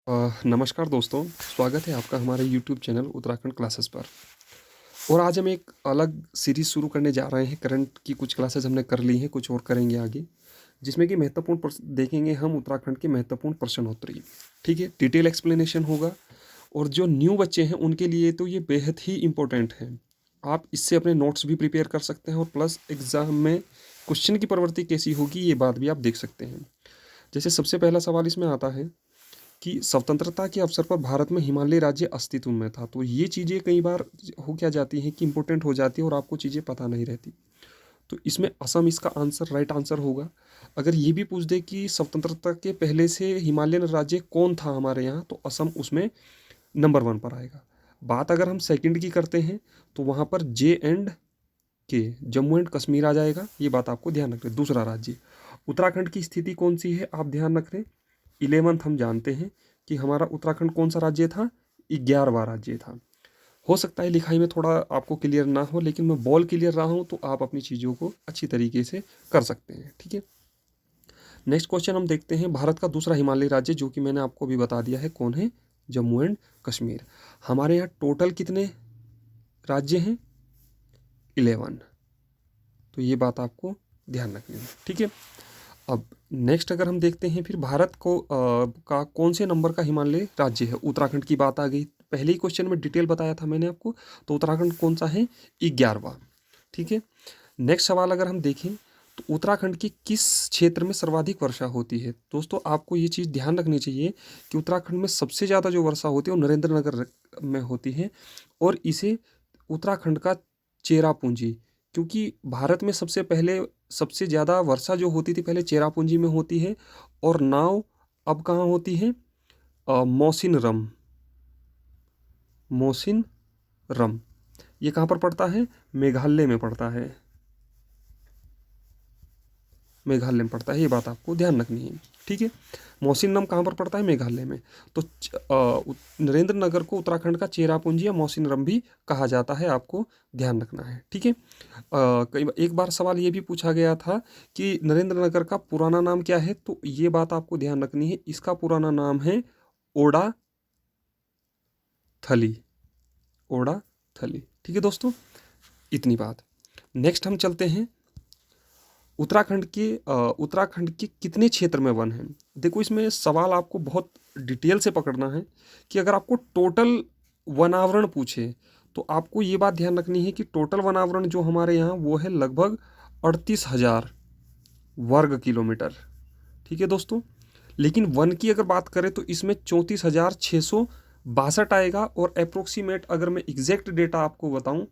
नमस्कार दोस्तों, स्वागत है आपका हमारे यूट्यूब चैनल उत्तराखंड क्लासेस पर। और आज हम एक अलग सीरीज़ शुरू करने जा रहे हैं। करंट की कुछ क्लासेस हमने कर ली हैं, कुछ और करेंगे आगे, जिसमें कि महत्वपूर्ण प्रश्न देखेंगे हम उत्तराखंड के महत्वपूर्ण प्रश्नोत्तरी। ठीक है, डिटेल एक्सप्लेनेशन होगा। और जो न्यू बच्चे हैं उनके लिए तो ये बेहद ही इम्पोर्टेंट है। आप इससे अपने नोट्स भी प्रिपेयर कर सकते हैं और प्लस एग्ज़ाम में क्वेश्चन की प्रवृत्ति कैसी होगी ये बात भी आप देख सकते हैं। जैसे सबसे पहला सवाल इसमें आता है कि स्वतंत्रता के अवसर पर भारत में हिमालय राज्य अस्तित्व में था। तो ये चीज़ें कई बार हो क्या जाती हैं कि इंपॉर्टेंट हो जाती है और आपको चीज़ें पता नहीं रहती। तो इसमें असम इसका आंसर राइट आंसर होगा। अगर ये भी पूछ दे कि स्वतंत्रता के पहले से हिमालयन राज्य कौन था हमारे यहाँ, तो असम उसमें नंबर 1 पर आएगा। बात अगर हम सेकंड की करते हैं तो वहाँ पर J&K जम्मू एंड कश्मीर आ जाएगा। ये बात आपको ध्यान रखना है। दूसरा राज्य उत्तराखंड की स्थिति कौन सी है आप ध्यान रख रहे। 11th हम जानते हैं कि हमारा उत्तराखंड कौन सा राज्य था, 11वां राज्य था। हो सकता है लिखाई में थोड़ा आपको क्लियर ना हो, लेकिन मैं बॉल क्लियर रहा हूँ तो आप अपनी चीज़ों को अच्छी तरीके से कर सकते हैं। ठीक है, नेक्स्ट क्वेश्चन हम देखते हैं। भारत का दूसरा हिमालयी राज्य, जो कि मैंने आपको भी बता दिया है कौन है, जम्मू एंड कश्मीर। हमारे यहाँ टोटल कितने राज्य हैं, 11। तो ये बात आपको ध्यान रखनी है। ठीक है, अब नेक्स्ट अगर हम देखते हैं फिर भारत को का कौन से नंबर का हिमालय राज्य है। उत्तराखंड की बात आ गई, पहले ही क्वेश्चन में डिटेल बताया था मैंने आपको। तो उत्तराखंड कौन सा है, 11वां। ठीक है, नेक्स्ट सवाल अगर हम देखें तो उत्तराखंड के किस क्षेत्र में सर्वाधिक वर्षा होती है। दोस्तों आपको ये चीज़ ध्यान रखनी चाहिए कि उत्तराखंड में सबसे ज़्यादा जो वर्षा होती है वो नरेंद्र नगर में होती है। और इसे उत्तराखंड का चेरापूंजी, क्योंकि भारत में सबसे पहले सबसे ज़्यादा वर्षा जो होती थी पहले चेरापूंजी में होती है। और नाव अब कहाँ होती है, मौसिनरम। मौसिनरम ये कहाँ पर पड़ता है, मेघालय में पड़ता है। मेघालय में पड़ता है, ये बात आपको ध्यान रखनी है। ठीक है, मौसिनरम कहाँ पर पड़ता है, मेघालय में। तो नरेंद्र नगर को उत्तराखंड का चेरापूंजी या मौसिनरम भी कहा जाता है, आपको ध्यान रखना है। ठीक है, कई एक बार सवाल ये भी पूछा गया था कि नरेंद्र नगर का पुराना नाम क्या है। तो ये बात आपको ध्यान रखनी है, इसका पुराना नाम है ओडा थली। ओडा थली। ठीक है दोस्तों, इतनी बात। नेक्स्ट हम चलते हैं उत्तराखंड के कितने क्षेत्र में वन हैं। देखो इसमें सवाल आपको बहुत डिटेल से पकड़ना है कि अगर आपको टोटल वनावरण पूछे तो आपको ये बात ध्यान रखनी है कि टोटल वनावरण जो हमारे यहाँ वो है लगभग 38,000 वर्ग किलोमीटर। ठीक है दोस्तों, लेकिन वन की अगर बात करें तो इसमें 34,662 आएगा। और अप्रोक्सीमेट अगर मैं एग्जैक्ट डेटा आपको बताऊं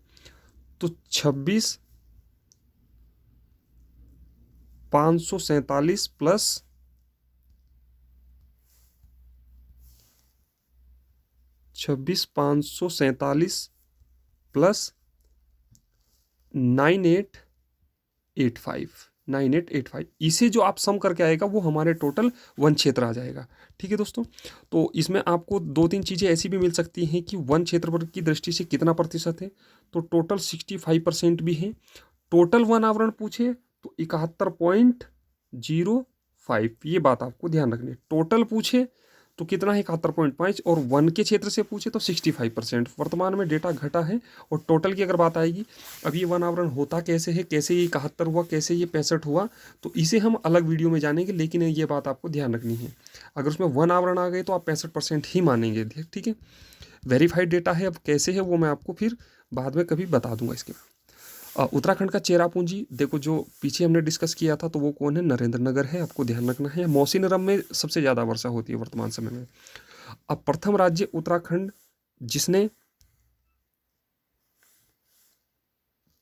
तो 26,547 प्लस 26,547 प्लस 9885 इसे जो आप सम करके आएगा वो हमारे टोटल वन क्षेत्र आ जाएगा। ठीक है दोस्तों, तो इसमें आपको 2-3 चीज़ें ऐसी भी मिल सकती हैं कि वन क्षेत्रफल की दृष्टि से कितना प्रतिशत है। तो टोटल 65% भी है। टोटल वन आवरण पूछे तो 71.05, ये बात आपको ध्यान रखनी है। टोटल पूछे तो कितना है, 71.5। और वन के क्षेत्र से पूछे तो 65%। वर्तमान में डेटा घटा है। और टोटल की अगर बात आएगी, अब ये वन आवरण होता कैसे है, कैसे ये 71 हुआ, कैसे ये 65 हुआ, तो इसे हम अलग वीडियो में जानेंगे। लेकिन ये बात आपको ध्यान रखनी है, अगर उसमें वन आवरण आ गए तो आप 65% ही मानेंगे। ठीक है, वेरीफाइड डेटा है। अब कैसे है वो मैं आपको फिर बाद में कभी बता दूंगा। इसके उत्तराखंड का चेरापूंजी देखो, जो पीछे हमने डिस्कस किया था तो वो कौन है, नरेंद्र नगर है, आपको ध्यान रखना है। मौसिनरम में सबसे ज़्यादा वर्षा होती है वर्तमान समय में। अब प्रथम राज्य उत्तराखंड जिसने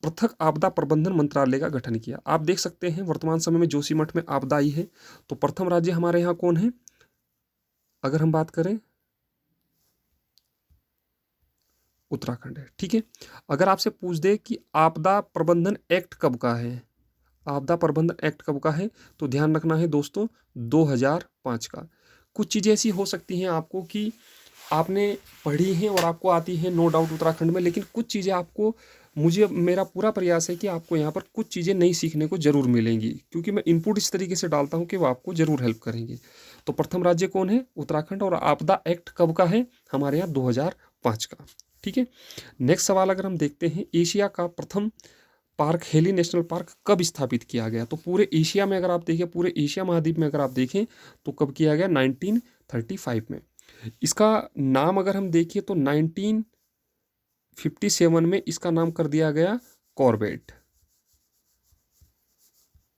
पृथक आपदा प्रबंधन मंत्रालय का गठन किया। आप देख सकते हैं वर्तमान समय में जोशीमठ में आपदा आई है। तो प्रथम राज्य हमारे यहाँ कौन है, अगर हम बात करें उत्तराखंड है। ठीक है, अगर आपसे पूछ दे कि आपदा प्रबंधन एक्ट कब का है, आपदा प्रबंधन एक्ट कब का है, तो ध्यान रखना है दोस्तों 2005 का। कुछ चीज़ें ऐसी हो सकती हैं आपको कि आपने पढ़ी हैं और आपको आती है, नो डाउट उत्तराखंड में, लेकिन कुछ चीज़ें आपको, मुझे मेरा पूरा प्रयास है कि आपको यहाँ पर कुछ चीज़ें नई सीखने को ज़रूर मिलेंगी, क्योंकि मैं इनपुट इस तरीके से डालता हूँ कि वो आपको ज़रूर हेल्प करेंगे। तो प्रथम राज्य कौन है? उत्तराखंड। और आपदा एक्ट कब का है? हमारे यहाँ 2005 का। ठीक है। नेक्स्ट सवाल अगर हम देखते हैं, एशिया का प्रथम पार्क हेली नेशनल पार्क कब स्थापित किया गया? तो पूरे एशिया में अगर आप देखें, पूरे एशिया महाद्वीप में अगर आप देखें तो कब किया गया? 1935 में। इसका नाम अगर हम देखिए तो 1957 में इसका नाम कर दिया गया कॉर्बेट।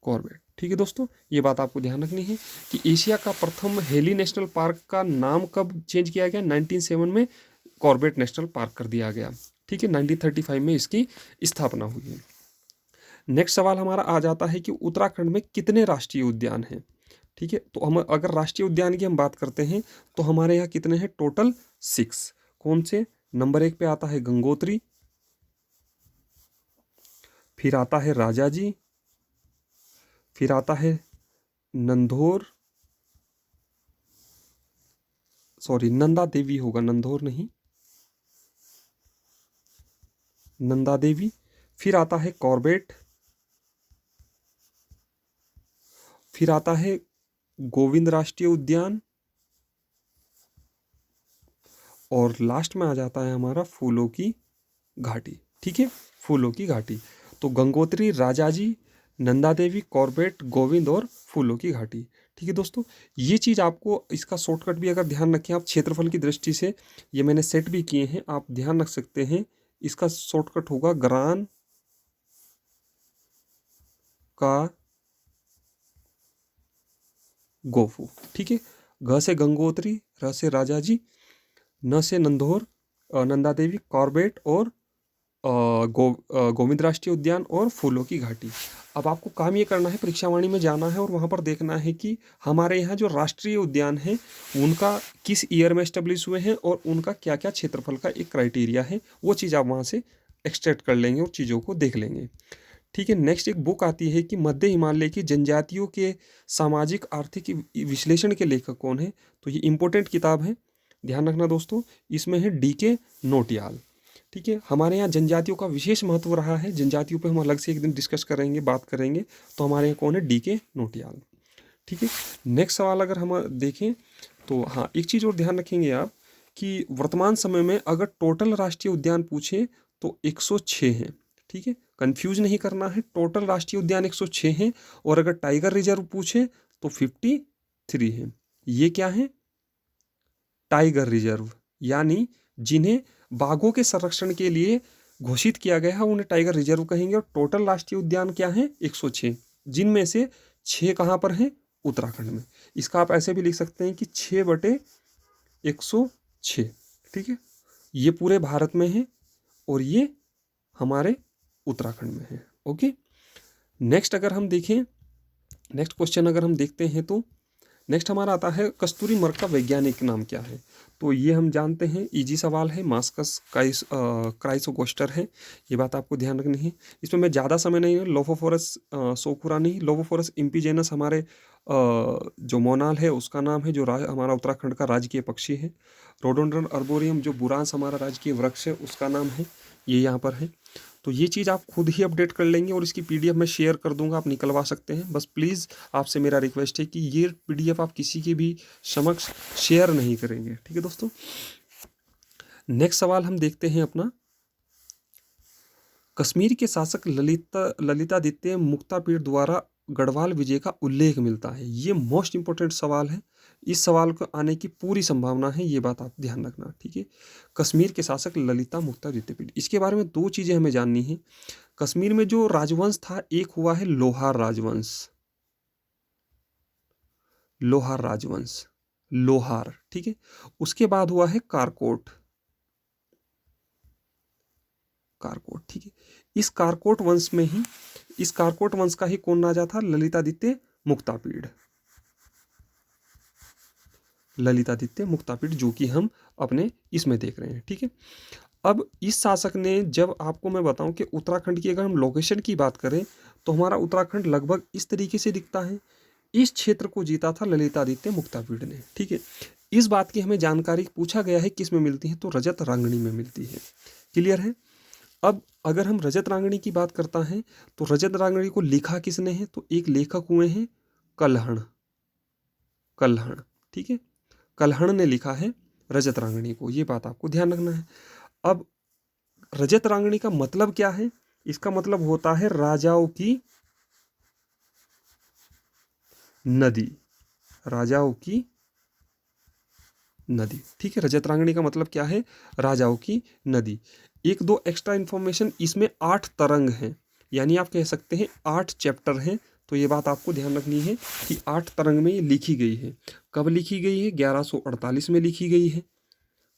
कॉर्बेट। ठीक है दोस्तों, ये बात आपको ध्यान रखनी है कि एशिया का प्रथम हेली नेशनल पार्क का नाम कब चेंज किया गया? 1907 में कॉर्बेट नेशनल पार्क कर दिया गया। ठीक है, 1935 में इसकी स्थापना हुई है। नेक्स्ट सवाल हमारा आ जाता है कि उत्तराखंड में कितने राष्ट्रीय उद्यान हैं? ठीक है, तो हम अगर राष्ट्रीय उद्यान की हम बात करते हैं तो हमारे यहाँ कितने हैं? टोटल 6। कौन से? नंबर 1 पे आता है गंगोत्री, फिर आता है राजाजी, फिर आता है नंधौर, सॉरी नंदा देवी होगा, नंधौर नहीं, नंदा देवी, फिर आता है कॉर्बेट, फिर आता है गोविंद राष्ट्रीय उद्यान, और लास्ट में आ जाता है हमारा फूलों की घाटी। ठीक है, फूलों की घाटी। तो गंगोत्री, राजाजी, नंदा देवी, कॉर्बेट, गोविंद और फूलों की घाटी। ठीक है दोस्तों, ये चीज़ आपको, इसका शॉर्टकट भी अगर ध्यान रखें आप क्षेत्रफल की दृष्टि से, ये मैंने सेट भी किए हैं, आप ध्यान रख सकते हैं। इसका शॉर्टकट होगा ग्रान का गोफू। ठीक है, ग से गंगोत्री, र से राजाजी, न से नंधौर, नंदा देवी, कॉर्बेट और गोविंद राष्ट्रीय उद्यान और फूलों की घाटी। अब आपको काम ये करना है, परीक्षावाणी में जाना है और वहाँ पर देखना है कि हमारे यहाँ जो राष्ट्रीय उद्यान है उनका किस ईयर में एस्टेब्लिश हुए हैं और उनका क्या क्या क्षेत्रफल का एक क्राइटेरिया है, वो चीज़ आप वहाँ से एक्सट्रैक्ट कर लेंगे और चीज़ों को देख लेंगे। ठीक है, नेक्स्ट एक बुक आती है कि मध्य हिमालय की जनजातियों के सामाजिक आर्थिक विश्लेषण के लेखक कौन है? तो ये इंपॉर्टेंट किताब है, ध्यान रखना दोस्तों। इसमें है DK नोटियाल। ठीक है, हमारे यहाँ जनजातियों का विशेष महत्व रहा है, जनजातियों पे हम अलग से एक दिन डिस्कस करेंगे, बात करेंगे। तो हमारे यहाँ कौन है? DK नोटियाल। ठीक है, नेक्स्ट सवाल अगर हम देखें तो हाँ, एक चीज़ और ध्यान रखेंगे आप कि वर्तमान समय में अगर टोटल राष्ट्रीय उद्यान पूछे तो 106 हैं। ठीक है, कंफ्यूज नहीं करना है, टोटल राष्ट्रीय उद्यान 106 हैं। और अगर टाइगर रिजर्व पूछे तो 53 हैं। ये क्या है? टाइगर रिजर्व, यानी जिन्हें बाघों के संरक्षण के लिए घोषित किया गया है उन्हें टाइगर रिजर्व कहेंगे। और टोटल राष्ट्रीय उद्यान क्या है? 106, जिनमें से 6 कहाँ पर हैं? उत्तराखंड में। इसका आप ऐसे भी लिख सकते हैं कि 6/106। ठीक है, ये पूरे भारत में है और ये हमारे उत्तराखंड में है। ओके, नेक्स्ट अगर हम देखें, नेक्स्ट क्वेश्चन अगर हम देखते हैं तो नेक्स्ट हमारा आता है कस्तूरी मृग का वैज्ञानिक नाम क्या है? तो ये हम जानते हैं, इजी सवाल है, मास्कस क्राइसोगोस्टर है। ये बात आपको ध्यान रखनी है। इसमें मैं ज़्यादा समय नहीं, लोफोफोरस सोकुरा नहीं, लोफोफोरस इम्पीजेनस हमारे जो मोनाल है उसका नाम है, जो हमारा उत्तराखंड का राजकीय पक्षी है। रोडोडेंड्रन अर्बोरियम जो बुरांस हमारा राजकीय वृक्ष है उसका नाम है, ये यहाँ पर है। तो ये चीज़ आप खुद ही अपडेट कर लेंगे और इसकी PDF मैं शेयर कर दूंगा, आप निकलवा सकते हैं। बस प्लीज़ आपसे मेरा रिक्वेस्ट है कि ये PDF आप किसी के भी समक्ष शेयर नहीं करेंगे। ठीक है दोस्तों, नेक्स्ट सवाल हम देखते हैं अपना, कश्मीर के शासक ललितादित्य मुक्तापीड़ द्वारा गढ़वाल विजय का उल्लेख मिलता है। ये मोस्ट इंपॉर्टेंट सवाल है, इस सवाल को आने की पूरी संभावना है, ये बात आप ध्यान रखना। ठीक है, कश्मीर के शासक ललिता मुक्तादित्य। इसके बारे में 2 चीज़ें हमें जाननी है। कश्मीर में जो राजवंश था, एक हुआ है लोहार राजवंश, लोहार राजवंश, लोहार। ठीक है, उसके बाद हुआ है कारकोट, कारकोट। ठीक है, इस कारकोट वंश में ही, इस कारकोट वंश का ही कौन राजा था? ललितादित्य मुक्तापीड़, ललितादित्य मुक्तापीड़, जो कि हम अपने इसमें देख रहे हैं। ठीक है, अब इस शासक ने, जब आपको मैं बताऊं कि उत्तराखंड की अगर हम लोकेशन की बात करें तो हमारा उत्तराखंड लगभग इस तरीके से दिखता है। इस क्षेत्र को जीता था ललितादित्य मुक्तापीड़ ने। ठीक है, इस बात की हमें जानकारी पूछा गया है किस में मिलती है? तो रजत रांगणी में मिलती है। क्लियर है? अब अगर हम रजत रांगणी की बात करता है तो रजत रांगणी को लिखा किसने है? तो एक लेखक हुए हैं कल्हण, कल्हण। ठीक है, कल्हण ने लिखा है रजत रांगणी को, ये बात आपको ध्यान रखना है। अब रजत रांगणी का मतलब क्या है? इसका मतलब होता है राजाओं की नदी, राजाओं की नदी। ठीक है, रजत रांगणी का मतलब क्या है? राजाओं की नदी। एक दो एक्स्ट्रा इंफॉर्मेशन, इसमें 8 तरंग हैं, यानी आप कह सकते हैं 8 चैप्टर हैं। तो ये बात आपको ध्यान रखनी है कि 8 तरंग में ये लिखी गई है। कब लिखी गई है? 1148 में लिखी गई है।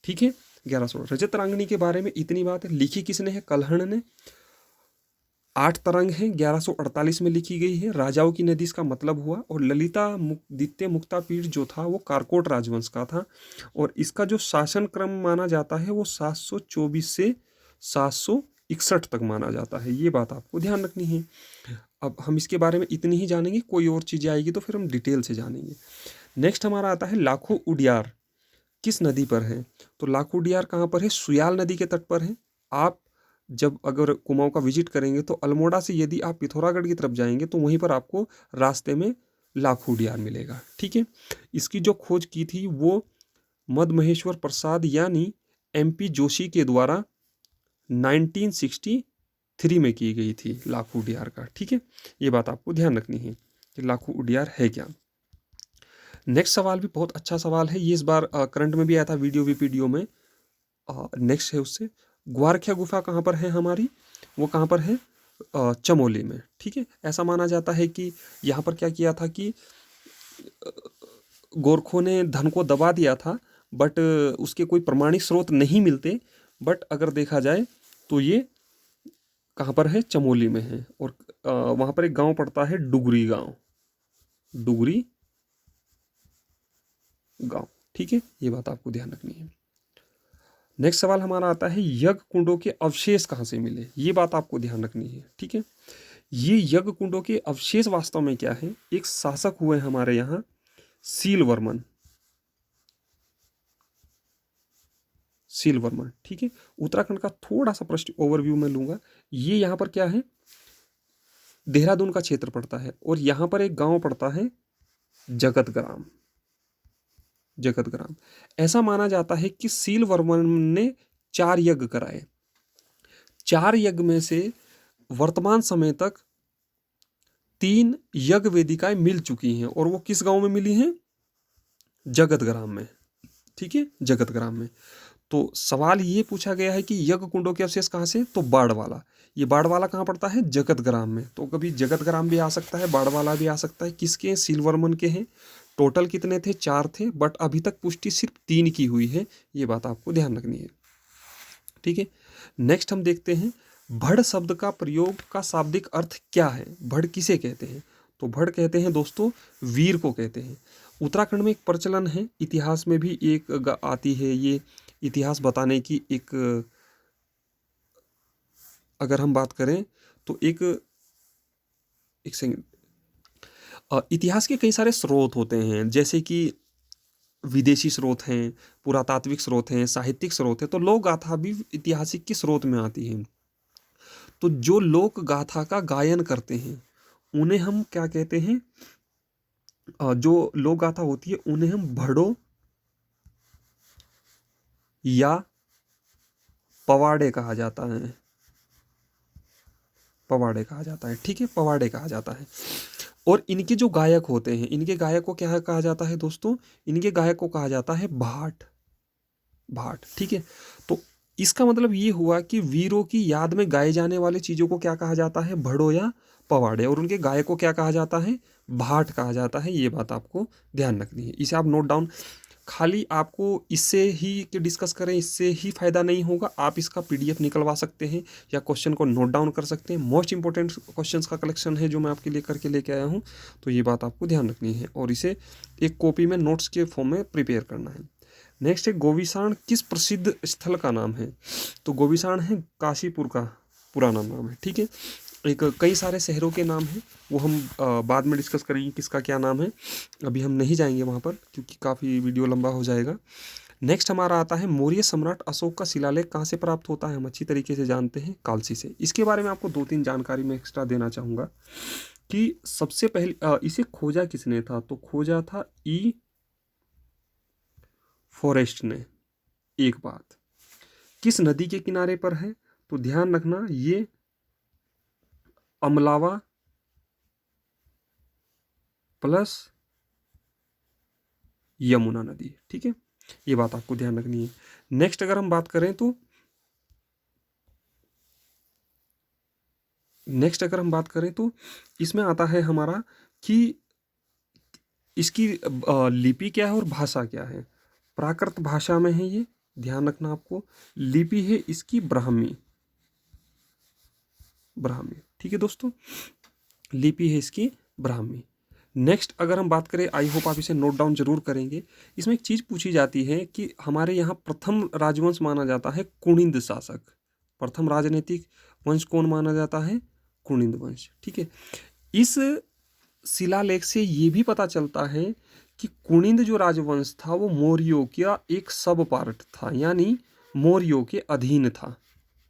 ठीक है, 1100। रजत रांगणी के बारे में इतनी बात है। लिखी किसने है? कल्हण ने। 8 तरंग हैं, 1148 में लिखी गई है। राजाओं की नदी इसका मतलब हुआ। और ललिता द्वितीय मुक्तापीठ जो था वो कारकोट राजवंश का था, और इसका जो शासन क्रम माना जाता है वो 724 से 761 तक माना जाता है। ये बात आपको ध्यान रखनी है। अब हम इसके बारे में इतनी ही जानेंगे, कोई और चीज़ें आएगी तो फिर हम डिटेल से जानेंगे। नेक्स्ट हमारा आता है लाखो उडियार किस नदी पर है? तो लाखो उडियार कहाँ पर है? सुयाल नदी के तट पर है। आप जब अगर कुमाऊं का विजिट करेंगे तो अल्मोड़ा से यदि आप पिथौरागढ़ की तरफ जाएंगे तो वहीं पर आपको रास्ते में लाखो उडियार मिलेगा। ठीक है, इसकी जो खोज की थी वो मदमहेश्वर प्रसाद यानी MP जोशी के द्वारा 1963 में की गई थी लाखो उडियार का। ठीक है, ये बात आपको ध्यान रखनी है कि लाखो उडियार है क्या। नेक्स्ट सवाल भी बहुत अच्छा सवाल है, ये इस बार करंट में भी आया था वीडियो वीपीडियो में। नेक्स्ट है उससे, ग्वारख्या गुफा कहाँ पर है हमारी? वो कहाँ पर है? चमोली में। ठीक है, ऐसा माना जाता है कि यहाँ पर क्या किया था कि गोरखों ने धन को दबा दिया था, बट उसके कोई प्रमाणिक स्रोत नहीं मिलते। बट अगर देखा जाए तो ये कहाँ पर है? चमोली में है। और वहाँ पर एक गांव पड़ता है डुगरी गांव, डुगरी गांव। ठीक है, ये बात आपको ध्यान रखनी है। नेक्स्ट सवाल हमारा आता है यज्ञ कुंडों के अवशेष कहाँ से मिले? ये बात आपको ध्यान रखनी है। ठीक है, ये यज्ञ कुंडों के अवशेष वास्तव में क्या है? एक शासक हुए हमारे यहाँ सीलवर्मन, सीलवर्मन। ठीक है, उत्तराखंड का थोड़ा सा प्रश्न ओवरव्यू में लूंगा। ये यहाँ पर क्या है? देहरादून का क्षेत्र पड़ता है, और यहाँ पर एक गांव पड़ता है जगतग्राम, जगतग्राम। ऐसा माना जाता है कि सीलवर्मन ने 4 यज्ञ कराए। 4 यज्ञ में से वर्तमान समय तक 3 यज्ञ वेदिकाएं मिल चुकी हैं, और वो किस गांव में मिली हैं? जगतग्राम में। ठीक है, जगतग्राम में। तो सवाल ये पूछा गया है कि यज्ञ कुंडों के अवशेष कहाँ से? तो बाड़वाला। ये बाड़वाला कहाँ पड़ता है? जगतग्राम में। तो कभी जगतग्राम भी आ सकता है, बाड़वाला भी आ सकता है। किसके हैं? सीलवर्मन के हैं। टोटल कितने थे? 4 थे, बट अभी तक पुष्टि सिर्फ 3 की हुई है। ये बात आपको ध्यान रखनी है। ठीक है, नेक्स्ट हम देखते हैं भड़ शब्द का प्रयोग का शाब्दिक अर्थ क्या है? भड़ किसे कहते हैं? तो भड़ कहते हैं दोस्तों वीर को कहते हैं। उत्तराखंड में एक प्रचलन है, इतिहास में भी एक आती है ये इतिहास बताने की एक, अगर हम बात करें तो एक सेकंड, इतिहास के कई सारे स्रोत होते हैं, जैसे कि विदेशी स्रोत हैं, पुरातात्विक स्रोत हैं, साहित्यिक स्रोत हैं। तो लोक गाथा भी ऐतिहासिक के स्रोत में आती है। तो जो लोक गाथा का गायन करते हैं उन्हें हम क्या कहते हैं? जो लोक गाथा होती है उन्हें हम भड़ों या पवाड़े कहा जाता है, पवाड़े कहा जाता है। ठीक है, पवाड़े कहा जाता है। और इनके जो गायक होते हैं, इनके गायक को क्या कहा जाता है दोस्तों? इनके गायक को कहा जाता है भाट, भाट। ठीक है, तो इसका मतलब ये हुआ कि वीरों की याद में गाए जाने वाले चीज़ों को क्या कहा जाता है? भड़ो या पवाड़े। और उनके गायक को क्या कहा जाता है? भाट कहा जाता है। ये बात आपको ध्यान रखनी है, इसे आप नोट डाउन। खाली आपको इससे ही कि डिस्कस करें इससे ही फ़ायदा नहीं होगा, आप इसका PDF निकलवा सकते हैं या क्वेश्चन को नोट डाउन कर सकते हैं। मोस्ट इंपॉर्टेंट क्वेश्चंस का कलेक्शन है जो मैं आपके लिए करके लेके आया हूँ। तो ये बात आपको ध्यान रखनी है और इसे एक कॉपी में नोट्स के फॉर्म में प्रिपेयर करना है। नेक्स्ट है गोविसाण किस प्रसिद्ध स्थल का नाम है? तो गोविसाण है काशीपुर का पुराना नाम है। ठीक है, एक कई सारे शहरों के नाम हैं, वो हम बाद में डिस्कस करेंगे किसका क्या नाम है। अभी हम नहीं जाएंगे वहाँ पर क्योंकि काफ़ी वीडियो लंबा हो जाएगा। नेक्स्ट हमारा आता है मौर्य सम्राट अशोक का शिलालेख कहाँ से प्राप्त होता है? हम अच्छी तरीके से जानते हैं, कालसी से। इसके बारे में आपको 2-3 जानकारी मैं एक्स्ट्रा देना चाहूँगा कि सबसे पहले इसे खोजा किसने था? तो खोजा था फॉरेस्ट ने। एक बात, किस नदी के किनारे पर है? तो ध्यान रखना ये अमलावा प्लस यमुना नदी, ठीक है, ये बात आपको ध्यान रखनी है। नेक्स्ट अगर हम बात करें तो इसमें आता है हमारा कि इसकी लिपि क्या है और भाषा क्या है। प्राकृत भाषा में है ये, ध्यान रखना आपको। लिपि है इसकी ब्राह्मी, ठीक है दोस्तों, लिपि है इसकी ब्राह्मी। नेक्स्ट अगर हम बात करें, आई होप आप इसे नोट डाउन जरूर करेंगे। इसमें एक चीज़ पूछी जाती है कि हमारे यहाँ प्रथम राजवंश माना जाता है कुणिंद शासक। प्रथम राजनीतिक वंश कौन माना जाता है? कुणिंद वंश, ठीक है। इस शिलालेख से ये भी पता चलता है कि कुणिंद जो राजवंश था वो मौर्यों का एक सब पार्ट था, यानी मौर्यों के अधीन था,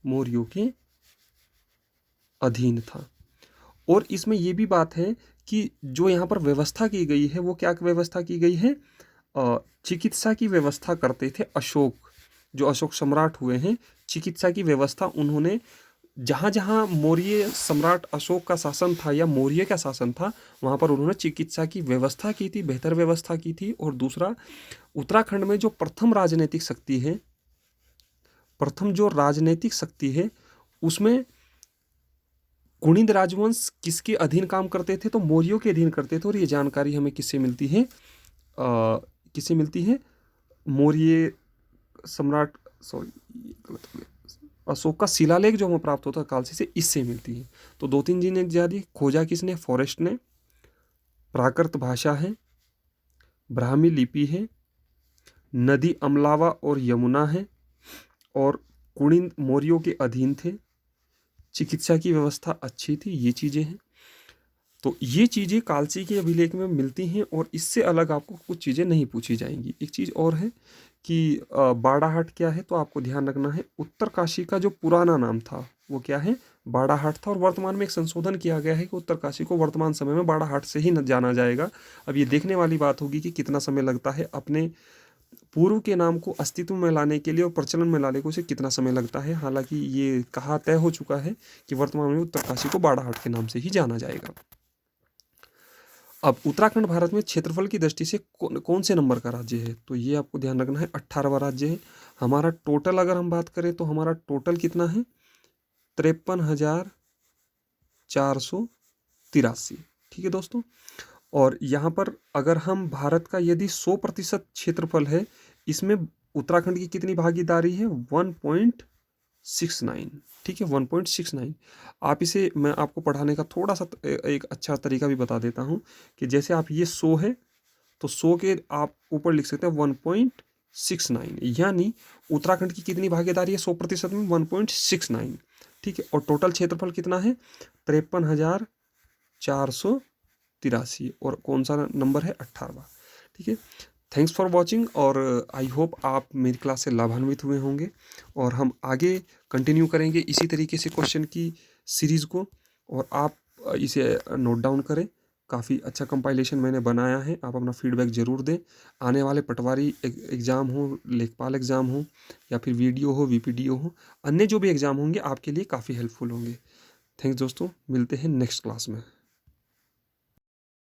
मौर्यों के अधीन था। और इसमें यह भी बात है कि जो यहाँ पर व्यवस्था की गई है वो क्या व्यवस्था की गई है? चिकित्सा की व्यवस्था करते थे अशोक, जो अशोक सम्राट हुए हैं। चिकित्सा की व्यवस्था उन्होंने जहाँ जहाँ मौर्य सम्राट अशोक का शासन था या मौर्य का शासन था वहाँ पर उन्होंने चिकित्सा की व्यवस्था की थी, बेहतर व्यवस्था की थी। और दूसरा, उत्तराखंड में जो प्रथम राजनीतिक शक्ति है, प्रथम जो राजनीतिक शक्ति है उसमें कुणिंद राजवंश किसके अधीन काम करते थे? तो मौर्यों के अधीन करते थे। और ये जानकारी हमें किससे मिलती है? किससे मिलती है? मौर्य सम्राट, सॉरी गलत हो गया, अशोक का शिलालेख जो हमें प्राप्त होता है कालसी से, इससे मिलती है। तो 2-3 चीजें ज्यादा खोजा किसने? फॉरेस्ट ने। प्राकृत भाषा है, ब्राह्मी लिपि है, नदी अमलावा और यमुना है, और कुणिंद मौर्यों के अधीन थे, चिकित्सा की व्यवस्था अच्छी थी, ये चीजें हैं। तो ये चीजें कालची के अभिलेख में मिलती हैं और इससे अलग आपको कुछ चीजें नहीं पूछी जाएंगी। एक चीज और है कि बाड़ाहाट क्या है, तो आपको ध्यान रखना है उत्तरकाशी का जो पुराना नाम था वो क्या है? बाड़ाहाट था। और वर्तमान में एक संशोधन किया गया है कि उत्तरकाशी को वर्तमान समय में बाड़ाहाट से ही जाना जाएगा। अब ये देखने वाली बात होगी कि कितना समय लगता है अपने पूर्व के नाम को अस्तित्व में लाने के लिए और प्रचलन में लाने को उसे कितना समय लगता है। हालांकि ये कहा तय हो चुका है कि वर्तमान में उत्तरकाशी को बाड़ाहाट के नाम से ही जाना जाएगा। अब उत्तराखंड भारत में क्षेत्रफल की दृष्टि से कौन से नंबर का राज्य है? तो ये आपको ध्यान रखना है 18वां राज्य है। हमारा टोटल अगर हम बात करें तो हमारा टोटल कितना है? 53,483, ठीक है दोस्तों। और यहाँ पर अगर हम भारत का यदि 100% क्षेत्रफल है, इसमें उत्तराखंड की कितनी भागीदारी है? 1.69, ठीक है, 1.69। आप इसे, मैं आपको पढ़ाने का थोड़ा सा एक अच्छा तरीका भी बता देता हूँ कि जैसे आप ये 100 है तो 100 के आप ऊपर लिख सकते हैं 1.69, यानी उत्तराखंड की कितनी भागीदारी है 100% में? 1.69, ठीक है। और टोटल क्षेत्रफल कितना है? 53,483, और कौन सा नंबर है? 18वां, ठीक है। थैंक्स फॉर वॉचिंग, और आई होप आप मेरी क्लास से लाभान्वित हुए होंगे। और हम आगे कंटिन्यू करेंगे इसी तरीके से क्वेश्चन की सीरीज़ को, और आप इसे नोट डाउन करें। काफ़ी अच्छा कंपाइलेशन मैंने बनाया है, आप अपना फीडबैक ज़रूर दें। आने वाले पटवारी एग्ज़ाम हो, लेखपाल एग्ज़ाम हो, या फिर वीडियो हो, वीपीडीओ हो, अन्य जो भी एग्ज़ाम होंगे आपके लिए काफ़ी हेल्पफुल होंगे। थैंक्स दोस्तों, मिलते हैं नेक्स्ट क्लास में।